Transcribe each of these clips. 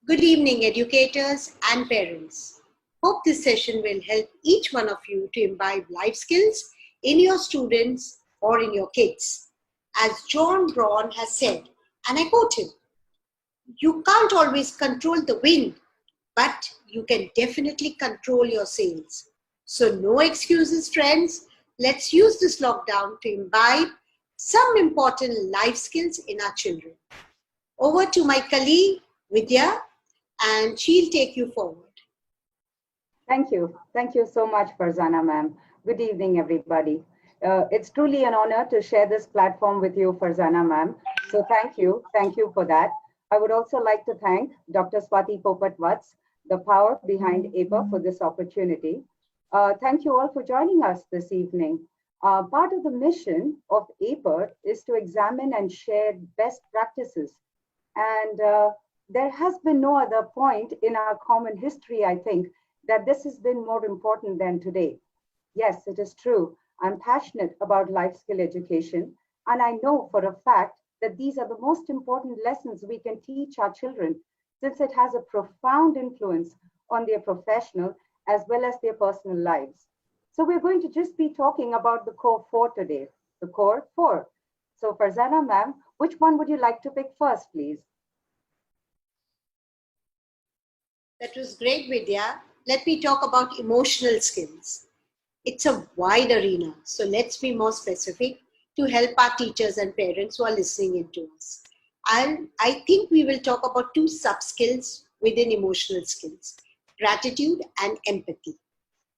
Good evening, educators and parents. Hope this session will help each one of you to imbibe life skills in your students or in your kids. As John Braun has said, and I quote him, "You can't always control the wind, but you can definitely control your sails." So no excuses, friends. Let's use this lockdown to imbibe some important life skills in our children. Over to my colleague, Vidya, and she'll take you forward. Thank you. Thank you so much, Farzana ma'am. Good evening, everybody. It's truly an honor to share this platform with you, Farzana ma'am. So thank you. Thank you for that. I would also like to thank Dr. Swati Popat-Vats, the power behind APER, for this opportunity. Thank you all for joining us this evening. Part of the mission of APER is to examine and share best practices. And there has been no other point in our common history, I think, that this has been more important than today. Yes, it is true. I'm passionate about life skill education, and I know for a fact that these are the most important lessons we can teach our children, since it has a profound influence on their professional as well as their personal lives. So we're going to just be talking about the core four today, the core four. So Farzana ma'am, which one would you like to pick first, please? That was great, Vidya. Let me talk about emotional skills. It's a wide arena, so let's be more specific to help our teachers and parents who are listening in to us. I think we will talk about two sub-skills within emotional skills, gratitude and empathy.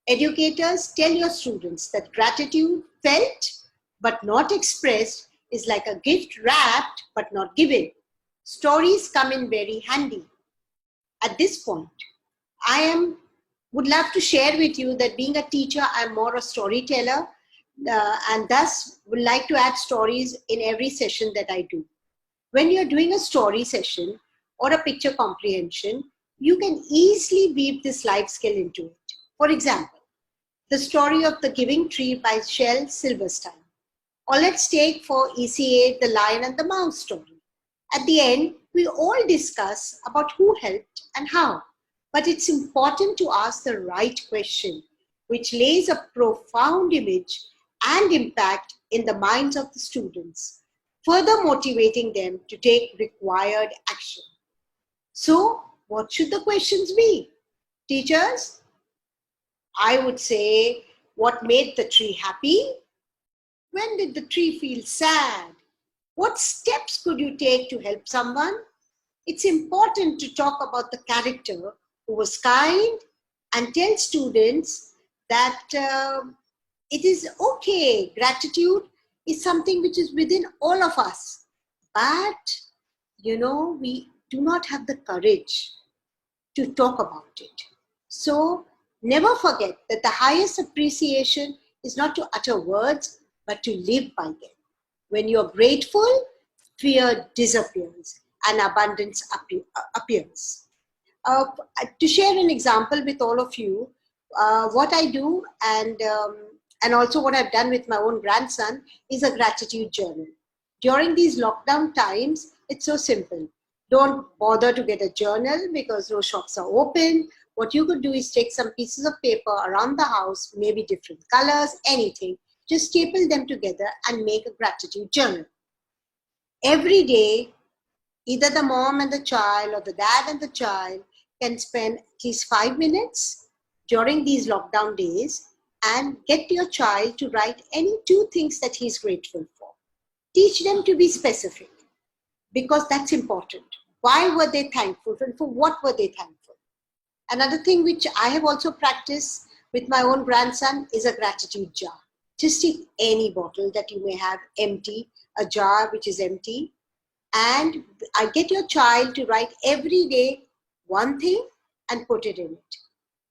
Educators, tell your students that gratitude felt but not expressed is like a gift wrapped but not given. Stories come in very handy. At this point, would love to share with you that being a teacher, I'm more a storyteller, and thus would like to add stories in every session that I do. When you're doing a story session or a picture comprehension, you can easily weave this life skill into it. For example, the story of the Giving Tree by Shel Silverstein. Or let's take for ECA, the Lion and the Mouse story. At the end, we all discuss about who helped and how. But it's important to ask the right question, which lays a profound image and impact in the minds of the students, further motivating them to take required action. So, what should the questions be? Teachers, I would say, what made the tree happy? When did the tree feel sad? What steps could you take to help someone? It's important to talk about the character who was kind and tell students that it is okay. Gratitude is something which is within all of us. But, we do not have the courage to talk about it. So never forget that the highest appreciation is not to utter words, but to live by them. When you're grateful, fear disappears and abundance appears. To share an example with all of you, what I do and also what I've done with my own grandson is a gratitude journal. During these lockdown times, it's so simple. Don't bother to get a journal because no shops are open. What you could do is take some pieces of paper around the house, maybe different colors, anything. Just staple them together and make a gratitude journal. Every day, either the mom and the child or the dad and the child can spend at least 5 minutes during these lockdown days and get your child to write any two things that he's grateful for. Teach them to be specific because that's important. Why were they thankful and for what were they thankful? Another thing which I have also practiced with my own grandson is a gratitude jar. Just take any bottle that you may have empty, a jar which is empty, and I get your child to write every day one thing and put it in it.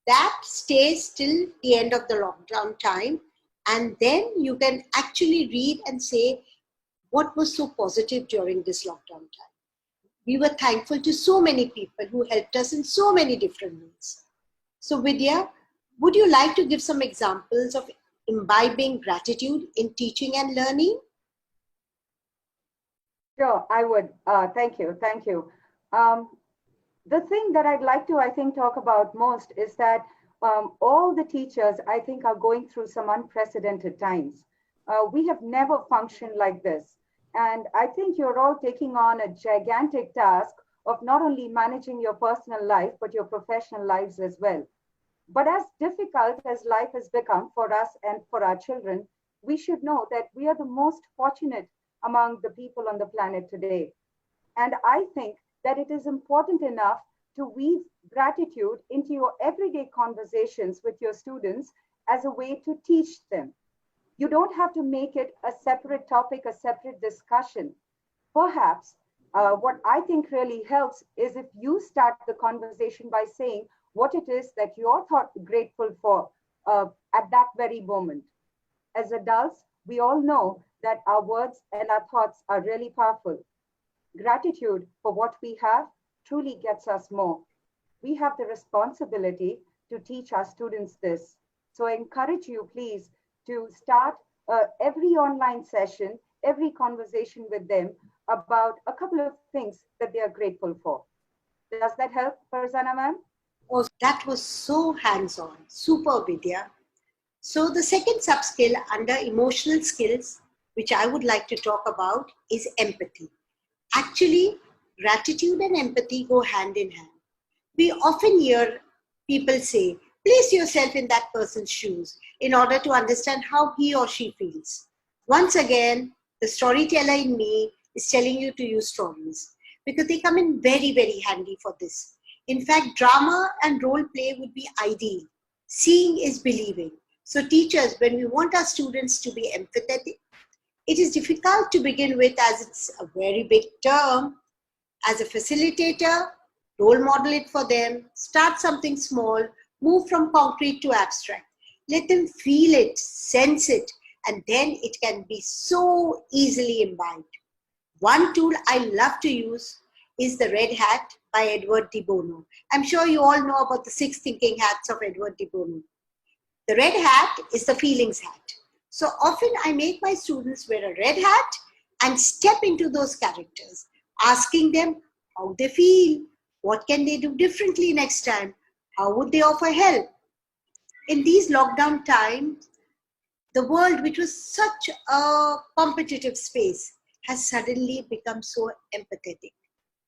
That stays till the end of the lockdown time, and then you can actually read and say what was so positive during this lockdown time. We were thankful to so many people who helped us in so many different ways. So Vidya, would you like to give some examples of imbibing gratitude in teaching and learning? Sure, I would. Thank you. Thank you. Um, the thing that I'd like to, I think, talk about most is that all the teachers, I think, are going through some unprecedented times. We have never functioned like this. And I think you're all taking on a gigantic task of not only managing your personal life, but your professional lives as well. But as difficult as life has become for us and for our children, we should know that we are the most fortunate among the people on the planet today. And I think that it is important enough to weave gratitude into your everyday conversations with your students as a way to teach them. You don't have to make it a separate topic, a separate discussion. Perhaps what I think really helps is if you start the conversation by saying what it is that you're grateful for at that very moment. As adults, we all know that our words and our thoughts are really powerful. Gratitude for what we have truly gets us more. We have the responsibility to teach our students this. So I encourage you, please, to start every online session, every conversation with them about a couple of things that they are grateful for. Does that help, Farzana ma'am? Oh, that was so hands-on. Super, Vidya. So the second subskill under emotional skills, which I would like to talk about, is empathy. Actually, gratitude and empathy go hand in hand. We often hear people say, place yourself in that person's shoes in order to understand how he or she feels. Once again, the storyteller in me is telling you to use stories because they come in very, very handy for this. In fact, drama and role play would be ideal. Seeing is believing. So, teachers, when we want our students to be empathetic, it is difficult to begin with as it's a very big term. As a facilitator, role model it for them, start something small, move from concrete to abstract. Let them feel it, sense it, and then it can be so easily imbibed. One tool I love to use is the Red Hat by Edward de Bono. I'm sure you all know about the 6 thinking hats of Edward de Bono. The red hat is the feelings hat. So often I make my students wear a red hat and step into those characters, asking them how they feel, what can they do differently next time, how would they offer help. In these lockdown times, the world, which was such a competitive space, has suddenly become so empathetic.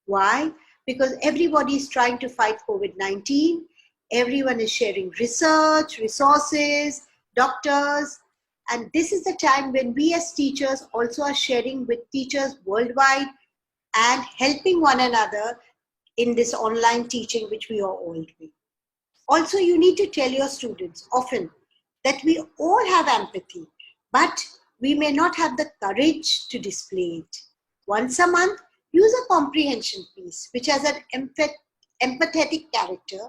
Why? Because everybody is trying to fight COVID-19. Everyone is sharing research, resources, doctors. And this is the time when we as teachers also are sharing with teachers worldwide and helping one another in this online teaching which we are all doing. Also, you need to tell your students often that we all have empathy, but we may not have the courage to display it. Once a month, use a comprehension piece which has an empathetic character,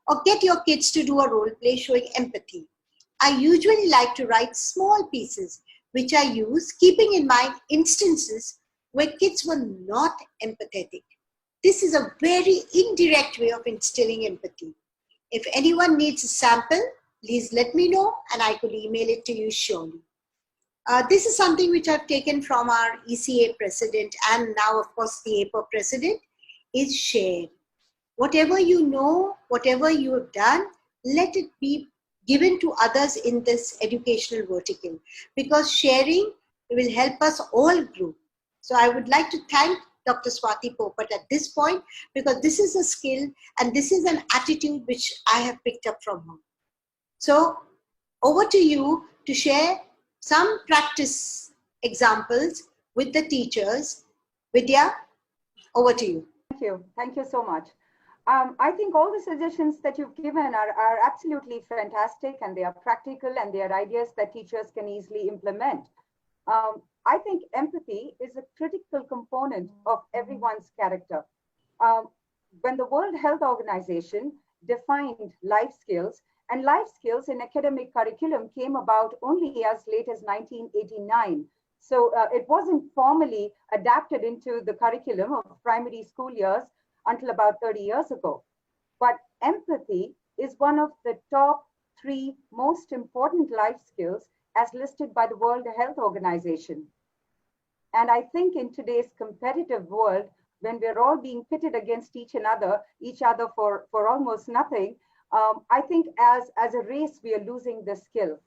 or get your kids to do a role play showing empathy. I usually like to write small pieces which I use, keeping in mind instances where kids were not empathetic. This is a very indirect way of instilling empathy. If anyone needs a sample, please let me know and I could email it to you surely. This is something which I've taken from our ECA president and now, of course, the APER president, is share. Whatever you know, whatever you have done, let it be given to others in this educational vertical, because sharing will help us all grow. So I would like to thank Dr. Swati Popat at this point, because this is a skill and this is an attitude which I have picked up from her. So over to you to share some practice examples with the teachers. Vidya, over to you. Thank you. Thank you so much. I think all the suggestions that you've given are absolutely fantastic, and they are practical, and they are ideas that teachers can easily implement. I think empathy is a critical component of everyone's character. Um, when the World Health Organization defined life skills, and life skills in academic curriculum came about only as late as 1989. So it wasn't formally adapted into the curriculum of primary school years until about 30 years ago. But empathy is one of the top 3 most important life skills as listed by the World Health Organization. And I think in today's competitive world, when we're all being pitted against each other for almost nothing, I think as a race, we are losing the skill.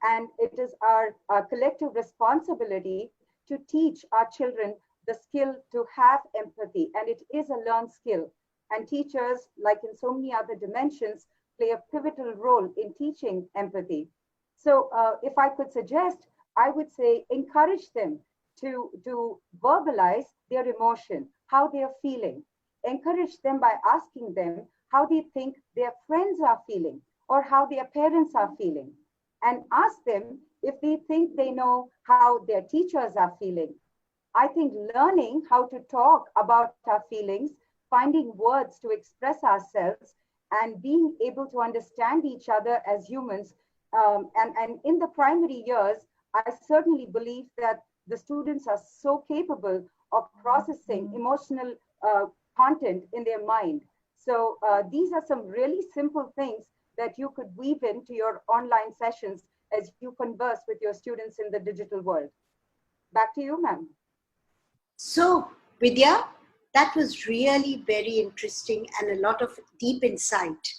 And it is our collective responsibility to teach our children the skill to have empathy. And it is a learned skill. And teachers, like in so many other dimensions, play a pivotal role in teaching empathy. So if I could suggest, I would say encourage them to verbalize their emotion, how they are feeling. Encourage them by asking them how they think their friends are feeling or how their parents are feeling, and ask them if they think they know how their teachers are feeling. I think learning how to talk about our feelings, finding words to express ourselves, and being able to understand each other as humans. And in the primary years, I certainly believe that the students are so capable of processing emotional content in their mind. So these are some really simple things that you could weave into your online sessions as you converse with your students in the digital world. Back to you, ma'am. So, Vidya, that was really very interesting and a lot of deep insight.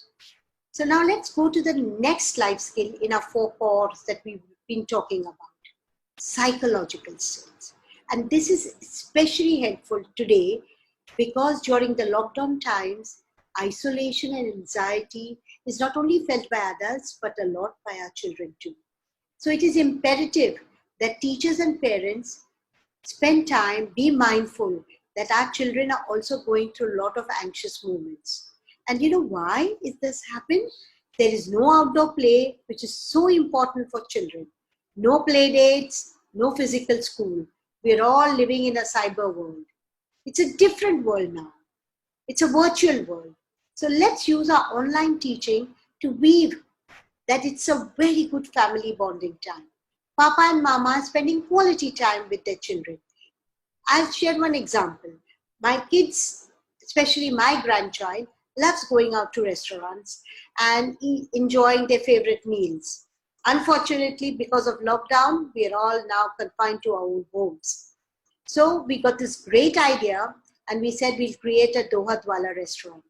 So now let's go to the next life skill in our four cores that we've been talking about, psychological skills. And this is especially helpful today because during the lockdown times, isolation and anxiety is not only felt by adults but a lot by our children too. So it is imperative that teachers and parents spend time, be mindful that our children are also going through a lot of anxious moments. And you know why is this happen? There is no outdoor play, which is so important for children. No play dates, no physical school. We're all living in a cyber world. It's a different world now. It's a virtual world. So let's use our online teaching to weave that it's a very good family bonding time. Papa and Mama are spending quality time with their children. I'll share one example. My kids, especially my grandchild, loves going out to restaurants and enjoying their favorite meals. Unfortunately, because of lockdown, we are all now confined to our own homes. So we got this great idea and we said we'll create a Doha Dwala restaurant.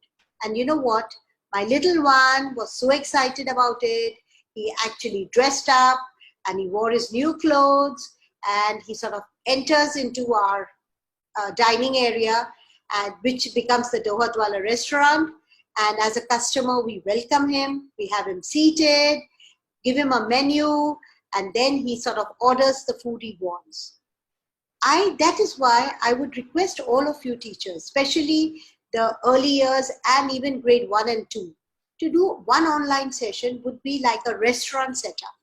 And you know what? My little one was so excited about it. He actually dressed up and he wore his new clothes and he sort of enters into our dining area, and which becomes the Doha Dwala restaurant. And as a customer, we welcome him, we have him seated, give him a menu, and then he sort of orders the food he wants. That is why I would request all of you teachers, especially the early years and even grade 1 and 2, to do one online session would be like a restaurant setup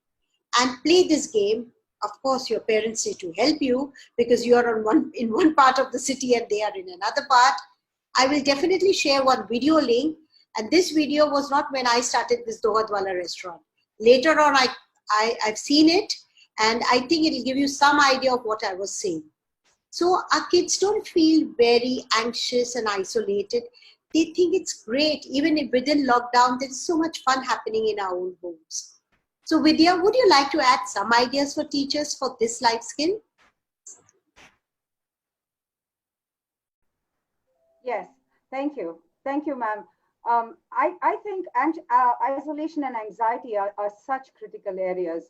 and play this game. Of course, your parents need to help you because you are in one part of the city and they are in another part. I will definitely share one video link. And this video was not when I started this Doha Dwala restaurant. Later on, I've seen it and I think it'll give you some idea of what I was saying. So our kids don't feel very anxious and isolated. They think it's great. Even if within lockdown, there is so much fun happening in our own homes. So Vidya, would you like to add some ideas for teachers for this life skill? Yes, thank you. Thank you, ma'am. I think isolation and anxiety are such critical areas.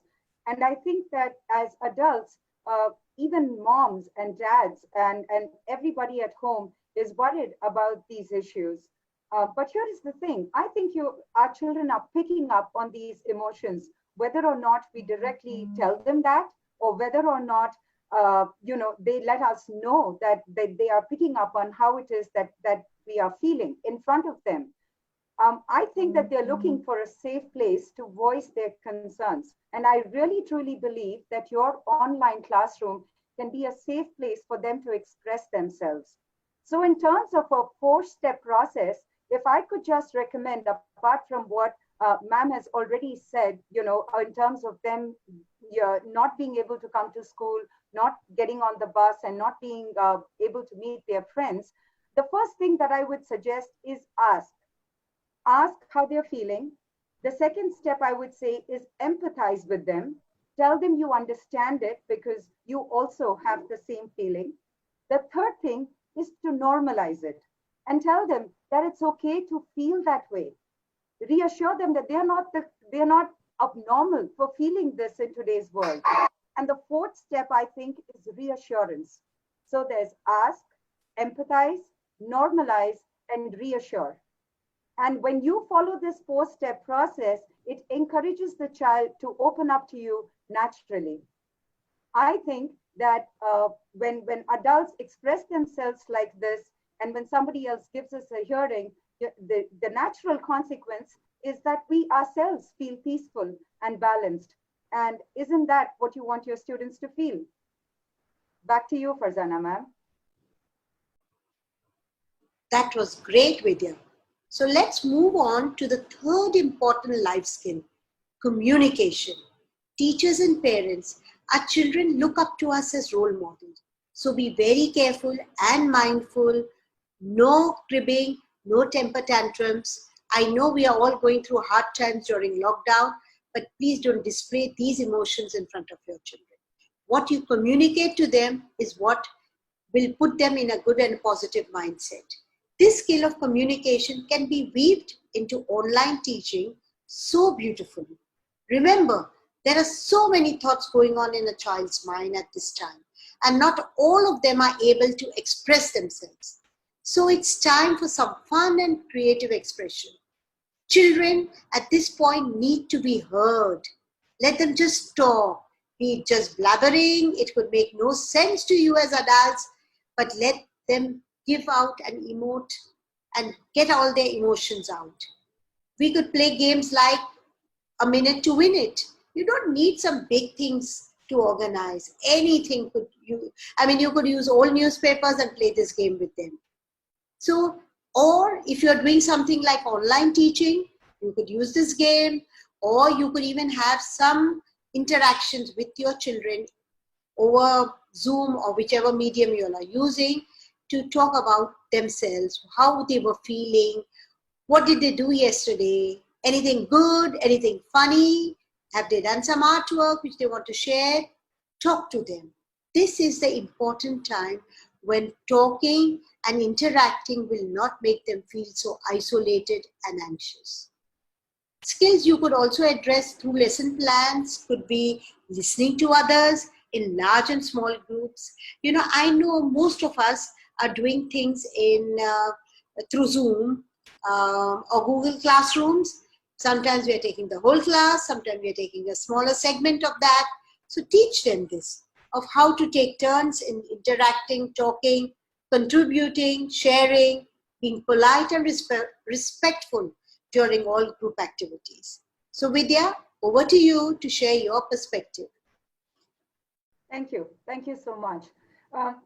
And I think that as adults, even moms and dads and everybody at home is worried about these issues. But here is the thing. I think our children are picking up on these emotions, whether or not we directly tell them that, or whether or not they let us know that they are picking up on how it is that we are feeling in front of them. I think that they're looking for a safe place to voice their concerns. And I really truly believe that your online classroom can be a safe place for them to express themselves. So, in terms of a 4-step process, if I could just recommend, apart from what ma'am has already said, in terms of them not being able to come to school, not getting on the bus, and not being able to meet their friends, the first thing that I would suggest is ask how they're feeling. The second step I would say is empathize with them. Tell them you understand it because you also have the same feeling. The third thing is to normalize it and tell them that it's okay to feel that way. Reassure them that they are not abnormal for feeling this in today's world. And the fourth step, I think, is reassurance. So there's ask, empathize, normalize, and reassure. And when you follow this four-step process, it encourages the child to open up to you naturally. I think that when adults express themselves like this, and when somebody else gives us a hearing, the natural consequence is that we ourselves feel peaceful and balanced. And isn't that what you want your students to feel? Back to you, Farzana ma'am. That was great, Vidya. So let's move on to the third important life skill, communication. Teachers and parents, our children look up to us as role models. So be very careful and mindful. No cribbing, no temper tantrums. I know we are all going through hard times during lockdown, but please don't display these emotions in front of your children. What you communicate to them is what will put them in a good and positive mindset. This skill of communication can be weaved into online teaching so beautifully. Remember, there are so many thoughts going on in a child's mind at this time, and not all of them are able to express themselves. So it's time for some fun and creative expression. Children at this point need to be heard. Let them just talk. Be it just blabbering, it could make no sense to you as adults, but let them give out and emote and get all their emotions out. We could play games like a minute to win it. You don't need some big things to organize. Anything could you, I mean, you could use old newspapers and play this game with them. So, or if you're doing something like online teaching, you could use this game, or you could even have some interactions with your children over Zoom or whichever medium you are using to talk about themselves, how they were feeling, what did they do yesterday, anything good, anything funny, have they done some artwork which they want to share, talk to them. This is the important time when talking and interacting will not make them feel so isolated and anxious. Skills you could also address through lesson plans could be listening to others in large and small groups. You know, I know most of us are doing things in through Zoom or Google Classrooms. Sometimes we are taking the whole class, sometimes we are taking a smaller segment of that. So teach them this, of how to take turns in interacting, talking, contributing, sharing, being polite and respectful during all group activities. So Vidya, over to you to share your perspective. Thank you. Thank you so much. Um,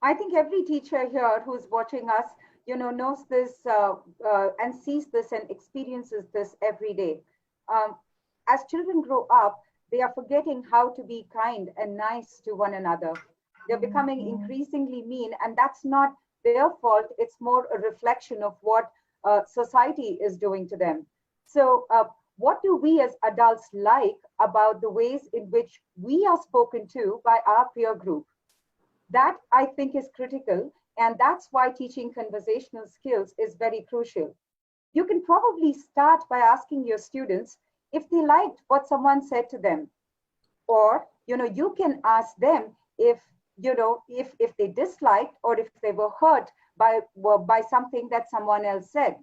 I think every teacher here who's watching us, knows this and sees this and experiences this every day. Um, as children grow up, they are forgetting how to be kind and nice to one another. They're becoming increasingly mean, and that's not their fault. It's more a reflection of what society is doing to them. So, what do we as adults like about the ways in which we are spoken to by our peer group? That I think is critical. And that's why teaching conversational skills is very crucial. You can probably start by asking your students if they liked what someone said to them. Or, you can ask them if they disliked or if they were hurt by something that someone else said.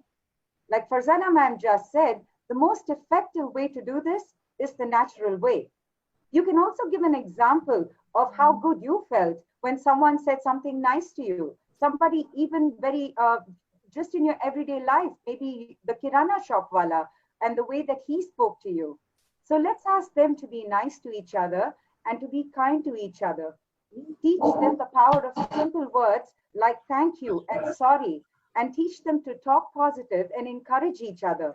Like Farzana ma'am just said, the most effective way to do this is the natural way. You can also give an example of how good you felt when someone said something nice to you. Somebody even very just in your everyday life, maybe the kirana shop wala, and the way that he spoke to you. So let's ask them to be nice to each other and to be kind to each other. Teach them the power of simple words like thank you and sorry, and teach them to talk positive and encourage each other.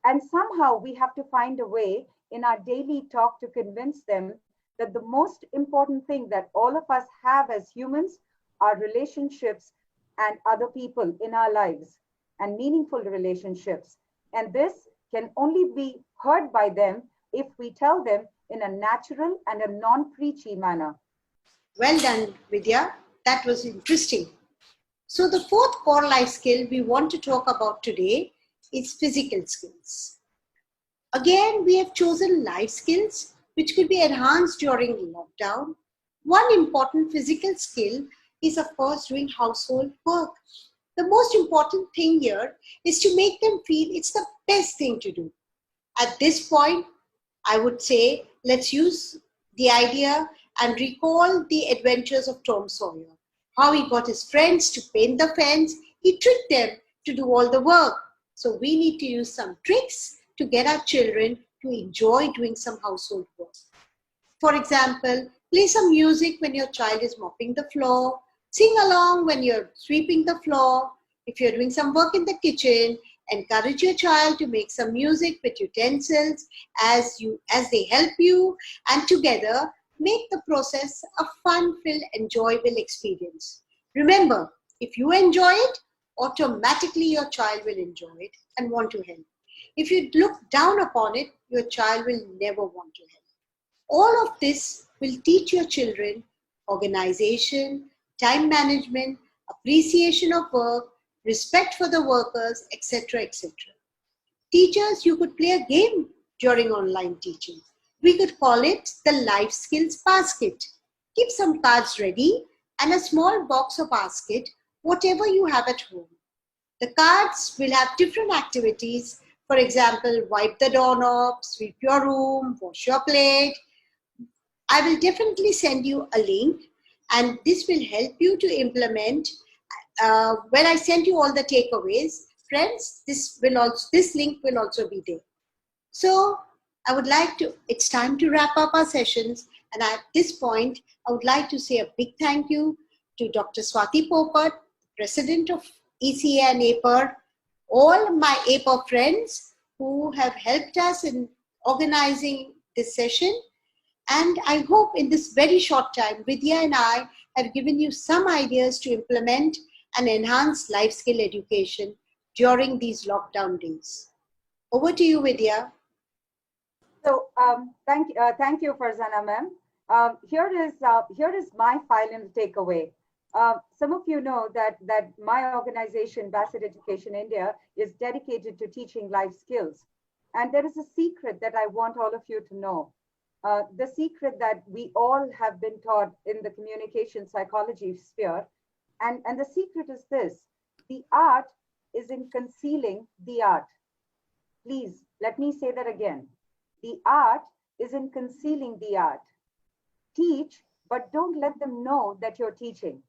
And somehow we have to find a way in our daily talk to convince them that the most important thing that all of us have as humans are relationships and other people in our lives and meaningful relationships. And this can only be heard by them if we tell them in a natural and a non-preachy manner. Well done, Vidya. That was interesting. So the fourth core life skill we want to talk about today is physical skills. Again, we have chosen life skills which could be enhanced during lockdown. One important physical skill is, of course, doing household work. The most important thing here is to make them feel it's the best thing to do. At this point, I would say let's use the idea and recall the adventures of Tom Sawyer. How he got his friends to paint the fence, he tricked them to do all the work. So we need to use some tricks to get our children to enjoy doing some household work. For example, play some music when your child is mopping the floor, sing along when you're sweeping the floor. If you're doing some work in the kitchen, encourage your child to make some music with utensils as they help you, and together make the process a fun-filled, enjoyable experience. Remember, if you enjoy it, automatically your child will enjoy it and want to help. If you look down upon it, your child will never want to help. All of this will teach your children organization, time management, appreciation of work, respect for the workers, etc. etc. Teachers, you could play a game during online teaching. We could call it the Life Skills Basket. Keep some cards ready and a small box of basket, whatever you have at home. The cards will have different activities. For example, wipe the doorknob, sweep your room, wash your plate. I will definitely send you a link, and this will help you to implement. When I send you all the takeaways, friends, this link will also be there. So I would like to, it's time to wrap up our sessions. And at this point, I would like to say a big thank you to Dr. Swati Popat, President of ECA and APER, all my APER friends who have helped us in organizing this session. And I hope in this very short time, Vidya and I have given you some ideas to implement and enhance life skill education during these lockdown days. Over to you, Vidya. So thank you, Farzana ma'am. Here is my final takeaway. Some of you know that my organization, Bassett Education India, is dedicated to teaching life skills. And there is a secret that I want all of you to know. The secret that we all have been taught in the communication psychology sphere. And the secret is this: the art is in concealing the art. Please, let me say that again. The art is in concealing the art. Teach, but don't let them know that you're teaching.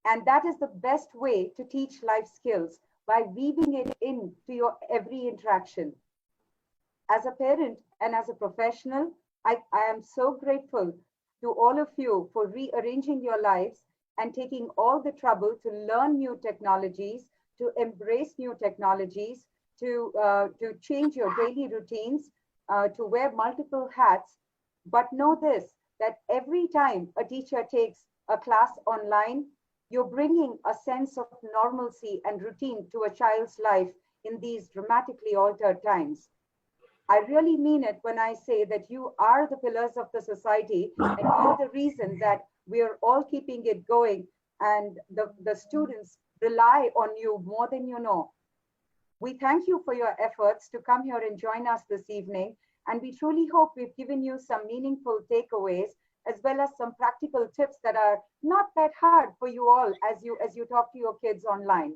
And that is the best way to teach life skills, by weaving it into your every interaction. As a parent and as a professional, I am so grateful to all of you for rearranging your lives and taking all the trouble to learn new technologies, to embrace new technologies, to change your daily routines, to wear multiple hats. But know this, that every time a teacher takes a class online, you're bringing a sense of normalcy and routine to a child's life in these dramatically altered times. I really mean it when I say that you are the pillars of the society, and you're the reason that we're all keeping it going, and the students rely on you more than you know. We thank you for your efforts to come here and join us this evening, and we truly hope we've given you some meaningful takeaways, as well as some practical tips that are not that hard for you all as you talk to your kids online.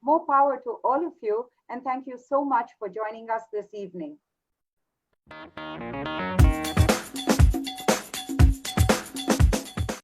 More power to all of you, and thank you so much for joining us this evening.